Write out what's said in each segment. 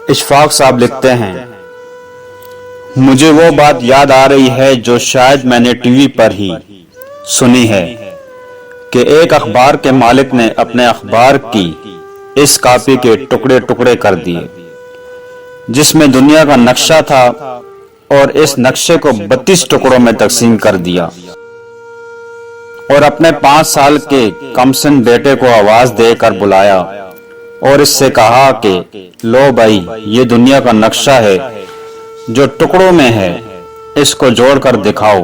اشفاق صاحب لکھتے ہیں، مجھے وہ بات یاد آ رہی ہے جو شاید میں نے ٹی وی پر ہی سنی ہے کہ ایک اخبار کے مالک نے اپنے اخبار کی اس کاپی کے ٹکڑے ٹکڑے کر دیے جس میں دنیا کا نقشہ تھا، اور اس نقشے کو 32 ٹکڑوں میں تقسیم کر دیا اور اپنے 5 سال کے کمسن بیٹے کو آواز دے کر بلایا اور اس سے کہا کہ لو بھائی، یہ دنیا کا نقشہ ہے جو ٹکڑوں میں ہے، اس کو جوڑ کر دکھاؤ۔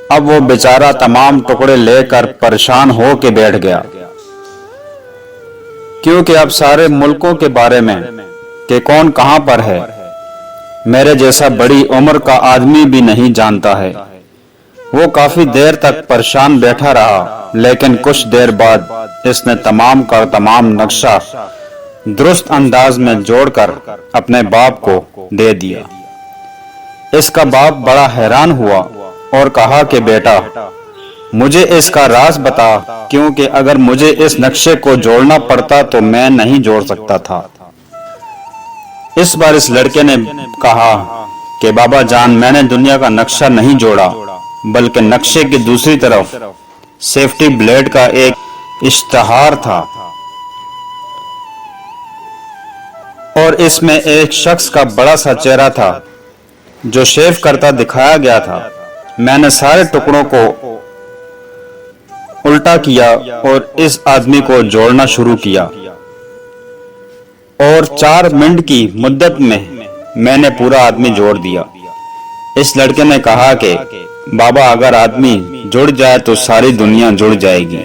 اب وہ بیچارہ تمام ٹکڑے لے کر پریشان ہو کے بیٹھ گیا، کیونکہ اب سارے ملکوں کے بارے میں کہ کون کہاں پر ہے میرے جیسا بڑی عمر کا آدمی بھی نہیں جانتا ہے۔ وہ کافی دیر تک پریشان بیٹھا رہا، لیکن کچھ دیر بعد اس نے تمام کا تمام نقشہ درست انداز میں جوڑ کر اپنے باپ کو دے دیا۔ اس کا باپ بڑا حیران ہوا اور کہا کہ بیٹا، مجھے اس کا راز بتا، کیونکہ اگر مجھے اس نقشے کو جوڑنا پڑتا تو میں نہیں جوڑ سکتا تھا۔ اس بار اس لڑکے نے کہا کہ بابا جان، میں نے دنیا کا نقشہ نہیں جوڑا، بلکہ نقشے کی دوسری طرف سیفٹی بلیڈ کا ایک اشتہار تھا اور اس میں ایک شخص کا بڑا سا چہرہ تھا جو شیو کرتا دکھایا گیا تھا۔ میں نے سارے ٹکڑوں کو الٹا کیا اور اس آدمی کو جوڑنا شروع کیا، اور 4 منٹ کی مدت میں نے پورا آدمی جوڑ دیا۔ اس لڑکے نے کہا کہ بابا، اگر آدمی جڑ جائے تو ساری دنیا جڑ جائے گی۔